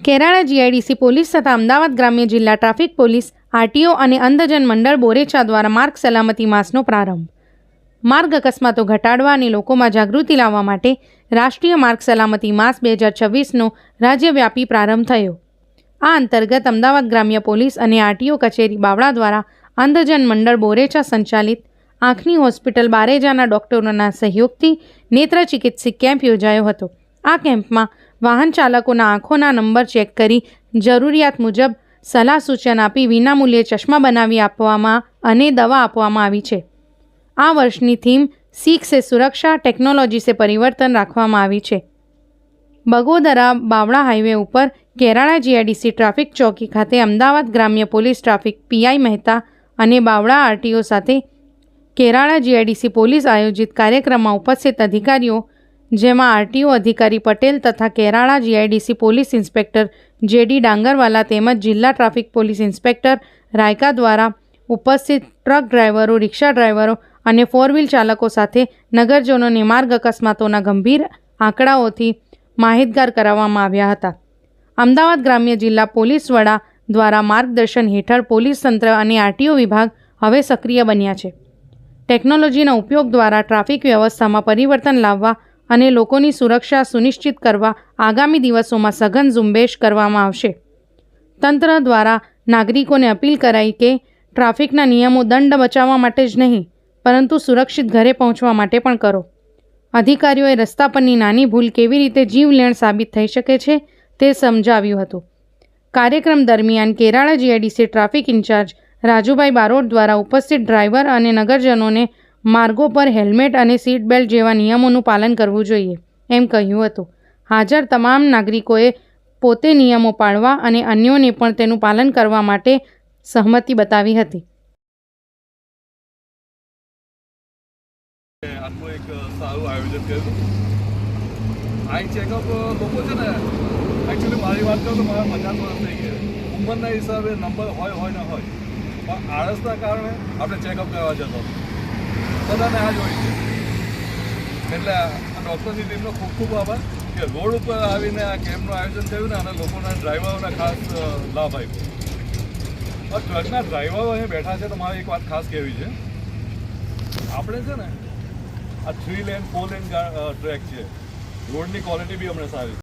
Kerala GIDC police તથા અમદાવાદ ગ્રામ્ય જિલ્લા ટ્રાફિક પોલીસ, આરટીઓ અને અંધજન મંડળ બોરેચા દ્વારા માર્ગ સલામતી માસનો પ્રારંભ. માર્ગ અકસ્માતો ઘટાડવા અને લોકોમાં જાગૃતિ લાવવા માટે રાષ્ટ્રીય માર્ગ સલામતી માસ 2026નો રાજ્યવ્યાપી પ્રારંભ થયો. આ અંતર્ગત અમદાવાદ ગ્રામ્ય પોલીસ અને આરટીઓ કચેરી બાવળા દ્વારા અંધજન મંડળ બોરેચા સંચાલિત આંખની હોસ્પિટલ બારેજાના ડોક્ટરોના સહયોગથી નેત્ર ચિકિત્સક કેમ્પ યોજાયો હતો. આ કેમ્પમાં વાહન ચાલકોના આંખોના નંબર ચેક કરી જરૂરિયાત મુજબ સલાહ સૂચન આપી વિનામૂલ્યે ચશ્મા બનાવી આપવામાં અને દવા આપવામાં આવી છે. આ વર્ષની થીમ सीख से सुरक्षा, टेक्नोलॉजी से परिवर्तन રાખવામાં આવી છે. બગોદરા બાવળા હાઈવે ઉપર કેરાળા જીઆઈડીસી ટ્રાફિક ચોકી ખાતે અમદાવાદ ગ્રામ્ય પોલીસ ટ્રાફિક પીઆઈ મહેતા અને બાવળા આરટીઓ સાથે કેરાળા જીઆઈડીસી પોલીસ આયોજિત કાર્યક્રમમાં ઉપસ્થિત અધિકારીઓ, જેમાં આરટીઓ અધિકારી પટેલ તથા Kerala GIDC police inspector JD Dangarwala તેમજ જિલ્લા ટ્રાફિક પોલીસ ઇન્સ્પેક્ટર રાયકા દ્વારા ઉપસ્થિત ટ્રક ડ્રાઈવરો, રિક્ષા ડ્રાઈવરો અને ફોર વ્હીલ ચાલકો સાથે નગરજનોને માર્ગ અકસ્માતોના ગંભીર આંકડાઓથી માહિતગાર કરાવવામાં આવ્યા હતા. અમદાવાદ ગ્રામ્ય જિલ્લા પોલીસ વડા દ્વારા માર્ગદર્શન હેઠળ પોલીસ તંત્ર અને આરટીઓ વિભાગ હવે સક્રિય બન્યા છે. ટેકનોલોજીના ઉપયોગ દ્વારા ટ્રાફિક વ્યવસ્થામાં પરિવર્તન લાવવા અને લોકોની સુરક્ષા સુનિશ્ચિત કરવા આગામી દિવસોમાં સઘન ઝુંબેશ કરવામાં આવશે. તંત્ર દ્વારા નાગરિકોને અપીલ કરાઈ કે ટ્રાફિકના નિયમો દંડ બચાવવા માટે જ નહીં, પરંતુ સુરક્ષિત ઘરે પહોંચવા માટે પણ કરો. અધિકારીઓએ રસ્તા પરની નાની ભૂલ કેવી રીતે જીવલેણ સાબિત થઈ શકે છે તે સમજાવ્યું હતું. કાર્યક્રમ દરમિયાન Kerala GIDC traffic incharge Rajubhai Barot દ્વારા ઉપસ્થિત ડ્રાઈવર અને નગરજનોને માર્ગો પર હેલ્મેટ અને સીટ બેલ્ટ જેવા નિયમોનું પાલન કરવું જોઈએ એમ કહ્યું હતું. હાજર તમામ નાગરિકોએ પોતે નિયમો પાળવા અને અન્યોને પણ તેનું પાલન કરવા માટે સહમતિ બતાવી હતી. આટલું એક સારું આયોજન કર્યું. આ ચેકઅપ લોકો છે ને, એકચ્યુઅલી મારી વાત કરું તો મારા 50 વર્ષ થઈ ગયા. ઉંમરના હિસાબે નંબર હોય ને હોય, પણ આળસના કારણે આપણે ચેકઅપ કરવા જતો બધાને આ જ હોય છે. એટલે આ ડૉક્ટરની ટીમનો ખૂબ ખૂબ આભાર કે રોડ ઉપર આવીને આ કેમ્પનું આયોજન થયું ને અને લોકોના ડ્રાઈવરોને ખાસ લાભ આપ્યો. ટ્રકના ડ્રાઈવરો અહીં બેઠા છે તો મારે એક વાત ખાસ કહેવી છે. આપણે છે ને આ 3 લેન 4 લેન ટ્રેક છે, રોડની ક્વોલિટી બી હમણાં સારી